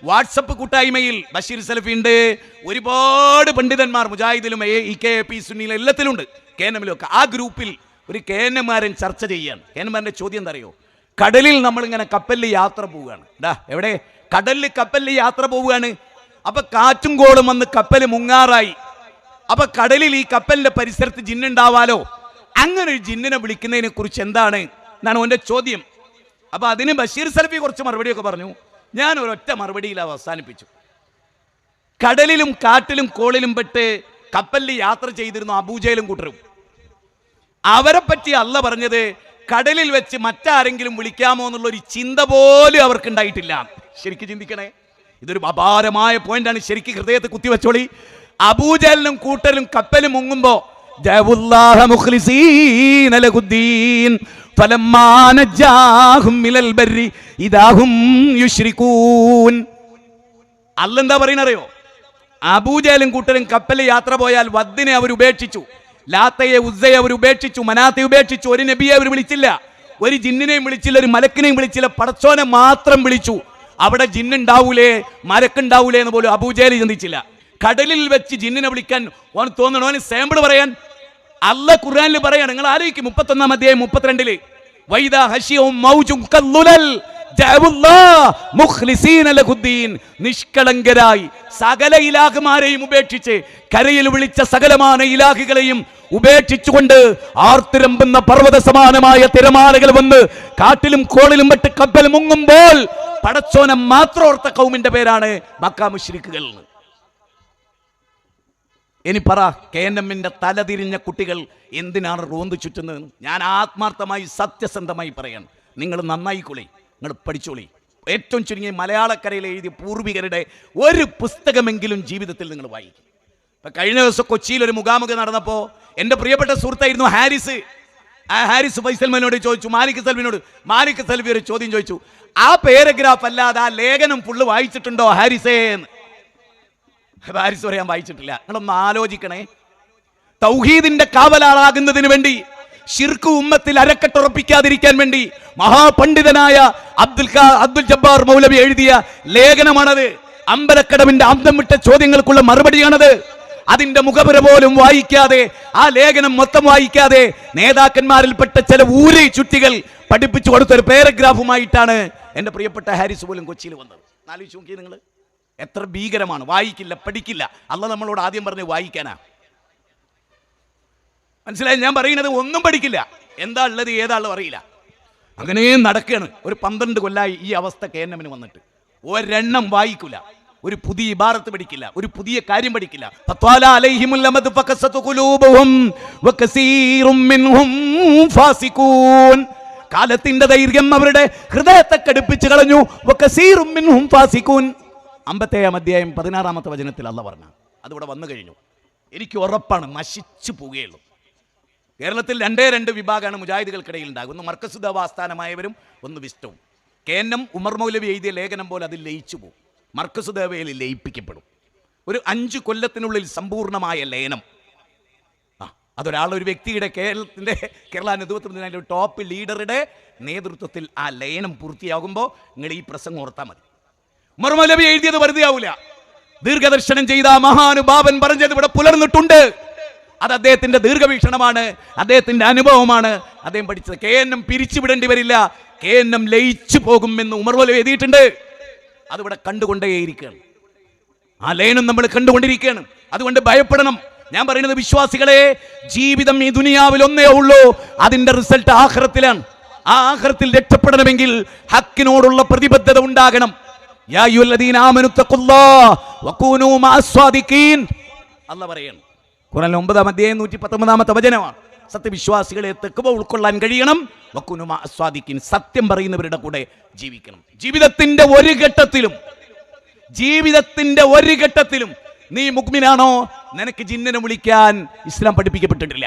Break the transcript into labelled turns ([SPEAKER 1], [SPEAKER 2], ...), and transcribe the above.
[SPEAKER 1] WhatsApp കൂട്ടായ്മയിൽ ബഷീർ സലഫിയുണ്ട്, ഒരുപാട് പണ്ഡിതന്മാർ മുജാഹിദിലും EKP സുന്നിയിലും എല്ലാത്തിലുണ്ട്, KNM-ലും ഒക്കെ. ആ ഗ്രൂപ്പിൽ ഒരു KNM-കാരൻ ചർച്ച ചെയ്യാണ്. KNM-കാരൻ്റെ ചോദ്യം എന്താ അറിയോ? കടലിൽ നമ്മളിങ്ങനെ കപ്പലിൽ യാത്ര പോവുകയാണ്. എവിടെ? കടലിൽ കപ്പലിൽ യാത്ര പോവുകയാണ്. അപ്പൊ കാറ്റും കോളും വന്ന് കപ്പൽ മുങ്ങാറായി. അപ്പൊ കടലിൽ ഈ കപ്പലിന്റെ പരിസരത്ത് ജിന്നുണ്ടാവാലോ, അങ്ങനെ ഒരു ജിന്നിനെ വിളിക്കുന്നതിനെ കുറിച്ച് എന്താണ് എന്നാണ് അവന്റെ ചോദ്യം. അപ്പൊ അതിന് ബഷീർ സലഫി കുറച്ച് മറുപടിയൊക്കെ പറഞ്ഞു. ഞാൻ ഒരൊറ്റ മറുപടിയിൽ അവസാനിപ്പിച്ചു. കടലിലും കാട്ടിലും കോളിലും പെട്ട് കപ്പലിൽ യാത്ര ചെയ്തിരുന്നു അബൂജഹലും കൂട്ടരും. അവരെ പറ്റി അല്ല പറഞ്ഞത് കടലിൽ വെച്ച് മറ്റാരെങ്കിലും വിളിക്കാമോ എന്നുള്ളൊരു ചിന്ത പോലും അവർക്ക് ഉണ്ടായിട്ടില്ല. ശരിക്കും ചിന്തിക്കണേ, ഇതൊരു അപാരമായ പോയിന്റാണ്. ശരിക്കും ഹൃദയത്തെ കുത്തിവെച്ചോളി. അബൂജഹലിനും കൂട്ടരും കപ്പലും മുങ്ങുമ്പോ അല്ലെന്താ പറയുന്നറിയോ? അബൂജഹലും കൂട്ടരും കപ്പലിൽ യാത്ര പോയാൽ വദ്ദിനെ അവർ ഉപേക്ഷിച്ചു, ലാത്തയെ ഉസ്സയെ അവർ ഉപേക്ഷിച്ചു, മനാത്തെ ഉപേക്ഷിച്ചു. ഒരു നബിയെ അവർ വിളിച്ചില്ല, ഒരു ജിന്നിനെയും വിളിച്ചില്ല, ഒരു മലക്കിനെയും വിളിച്ചില്ല, പടച്ചോനെ മാത്രം വിളിച്ചു. അവിടെ ജിന്നുണ്ടാവൂലേ മലക്കുണ്ടാവൂലേ എന്ന് പോലും അബൂജഹൽ ചിന്തിച്ചില്ല. കടലിൽ വെച്ച് ജിന്നിനെ വിളിക്കാൻ ഓൻ തോന്നണോ? ഓന് സാമ്പിൾ പറയാൻ അല്ല ഖുർആനിൽ പറയാണ്. നിങ്ങൾ ആലോചിക്കും 31-ാം അധ്യായം 32 വൈദാ ഹശിയും മൗജുൻ കല്ലുലൽ ജഅബുല്ലാഹ് മുഖ്ലിസീന ലഹുദ്ദീൻ. നിഷ്കളങ്കരായി സകല ഇലാഹുമാരെയും ഉപേക്ഷിച്ച്, കരയിൽ വിളിച്ച സകലമായ ഇലാഹുകളെയും ഉപേക്ഷിച്ചുകൊണ്ട് ആർത്തിരമ്പുന്ന പർവ്വത സമാനമായ തിരമാലകൾ വന്ന് കാട്ടിലും കോളിലും പെട്ട് കപ്പൽ മുങ്ങുമ്പോൾ പടച്ചോനെ മാത്രം ഓർത്ത കൗമിന്റെ പേരാണ് മക്ക മുശ്രിക്കുകൾ. ഇനി പറ, KNM-ന്റെ തലതിരിഞ്ഞ കുട്ടികൾ എന്തിനാണ് റോന്ത് ചുറ്റുന്നത്? ഞാൻ ആത്മാർത്ഥമായി സത്യസന്ധമായി പറയാൻ, നിങ്ങൾ നന്നായിക്കൊള്ളി, നിങ്ങൾ പഠിച്ചോളി. ഏറ്റവും ചുരുങ്ങിയ മലയാളക്കരയിൽ എഴുതിയ പൂർവികരുടെ ഒരു പുസ്തകമെങ്കിലും ജീവിതത്തിൽ നിങ്ങൾ വായിക്കും. ഇപ്പം കഴിഞ്ഞ ദിവസം കൊച്ചിയിൽ ഒരു മുഖാമുഖം നടന്നപ്പോൾ എൻ്റെ പ്രിയപ്പെട്ട സുഹൃത്തായിരുന്നു ഹാരിസ്. ആ ഹാരിസ് ഫൈസൽമാനോട് ചോദിച്ചു, മാലിക് സൽവി ഒരു ചോദ്യം ചോദിച്ചു. ആ പാരഗ്രാഫ് അല്ലാതെ ആ ലേഖനം ഫുള്ള് വായിച്ചിട്ടുണ്ടോ ഹാരിസേ എന്ന്. ഹാരിസ് പറയാൻ വായിച്ചിട്ടില്ല. നിങ്ങളൊന്ന് ആലോചിക്കണേ. തൗഹീദിന്റെ കാവലാളാകുന്നതിന് വേണ്ടി, ശിർക്ക് ഉമ്മത്തിൽ അരക്കെട്ടുറപ്പിക്കാതിരിക്കാൻ വേണ്ടി മഹാപണ്ഡിതനായ അബ്ദുൽ ജബ്ബാർ മൗലവി എഴുതിയ ലേഖനമാണത്. അമ്പലക്കടവിന്റെ അന്തം വിട്ട ചോദ്യങ്ങൾക്കുള്ള മറുപടിയാണത്. അതിന്റെ മുഖപുര പോലും വായിക്കാതെ, ആ ലേഖനം മൊത്തം വായിക്കാതെ നേതാക്കന്മാരിൽപ്പെട്ട ചില ഊരി ചുറ്റികൾ പഠിപ്പിച്ചു കൊടുത്ത ഒരു പാരഗ്രാഫുമായിട്ടാണ് എൻ്റെ പ്രിയപ്പെട്ട ഹാരിസ് പോലും കൊച്ചിയിൽ വന്നത്. ആലോചിച്ച് നോക്കി നിങ്ങൾ, എത്ര ഭീകരമാണ്. വായിക്കില്ല, പഠിക്കില്ല. അല്ല നമ്മളോട് ആദ്യം പറഞ്ഞ് വായിക്കാനാ. മനസ്സിലായി ഞാൻ പറയുന്നത്? ഒന്നും പഠിക്കില്ല, എന്താ ഉള്ളത് ഏതാ ഉള്ളത് അറിയില്ല. അങ്ങനെ നടക്കുകയാണ്. ഒരു 12 കൊല്ലായി ഈ അവസ്ഥ KNM-ന് വന്നിട്ട്. ഒരെണ്ണം വായിക്കില്ല, ഒരു പുതിയ ഇബാറത്ത് പഠിക്കില്ല, ഒരു പുതിയ കാര്യം പഠിക്കില്ല. കാലത്തിന്റെ ദൈർഘ്യം അവരുടെ ഹൃദയത്തെ കടുപ്പിച്ചു കളഞ്ഞു. 57-ാം അധ്യായം 16-ാമത്തെ വചനത്തിൽ അല്ലാഹു പറഞ്ഞു. അതിവിടെ വന്നു കഴിഞ്ഞു. എനിക്ക് ഉറപ്പാണ് നശിച്ചു പോവുകയുള്ളൂ. കേരളത്തിൽ 2 വിഭാഗമാണ് മുജാഹിദുകൾക്കിടയിൽ ഉണ്ടാകും. ഒന്ന് മർക്കസ് ദഅവ ആസ്ഥാനമായവരും, ഒന്ന് വിസ്റ്റവും. KNM ഉമർ മൗലവി എഴുതിയ ലേഖനം പോലെ അതിൽ ലയിച്ചു പോകും. മർക്കസ് ദഅവയിൽ ലയിപ്പിക്കപ്പെടും. ഒരു 5 കൊല്ലത്തിനുള്ളിൽ സമ്പൂർണ്ണമായ ലയനം. അതൊരാളൊരു വ്യക്തിയുടെ കേരള നേതൃത്വത്തിൻ്റെ ടോപ്പ് ലീഡറുടെ നേതൃത്വത്തിൽ ആ ലയനം പൂർത്തിയാകുമ്പോൾ നിങ്ങൾ ഈ പ്രസംഗം ഓർത്താൽ മതി. ഉമർ മൗലവി എഴുതിയത് വെറുതെ ആവില്ല. ദീർഘദർശനം ചെയ്ത മഹാനുഭാവൻ പറഞ്ഞത് ഇവിടെ പുലർന്നിട്ടുണ്ട്. അത് അദ്ദേഹത്തിന്റെ ദീർഘവീക്ഷണമാണ്, അദ്ദേഹത്തിന്റെ അനുഭവമാണ്. അദ്ദേഹം പഠിച്ചത്. KNM പിരിച്ചുവിടേണ്ടി വരില്ല, KNM ലയിച്ചു പോകുമെന്ന് ഉമർ മൗലവി എഴുതിയിട്ടുണ്ട്. അതിവിടെ കണ്ടുകൊണ്ടേയിരിക്കുകയാണ്. ആ ലയനം നമ്മൾ കണ്ടുകൊണ്ടിരിക്കുകയാണ്. അതുകൊണ്ട് ഭയപ്പെടണം. ഞാൻ പറയുന്നത് വിശ്വാസികളെ, ജീവിതം ഈ ദുനിയാവിൽ ഒന്നേ ഉള്ളൂ, അതിന്റെ റിസൾട്ട് ആഖിറത്തിലാണ്. ആ ആഖിറത്തിൽ രക്ഷപ്പെടണമെങ്കിൽ ഹക്കിനോടുള്ള പ്രതിബദ്ധത ഉണ്ടാകണം. യാ അയ്യുഹല്ലദീന ആമനു തഖുല്ലാഹ വകൂനൂ മഅസ്സാദിഖീൻ. അല്ലാഹു പറയാണ് ഖുർആനിലെ 9-ാം അധ്യായം 119-ാമത്തെ വചനമാണ്. സത്യവിശ്വാസികളെ തഖ്വ ഉൾക്കൊള്ളാൻ കഴിയണം. വകൂനൂ മഅസ്സാദിഖീൻ, സത്യം പറയുന്നവരുടെ കൂടെ ജീവിക്കണം. ജീവിതത്തിന്റെ ഒരു ഘട്ടത്തിലും നീ മുഅ്മിനാണോ, നിനക്ക് ജിന്നിനെ വിളിക്കാൻ ഇസ്ലാം പഠിപ്പിക്കപ്പെട്ടിട്ടില്ല.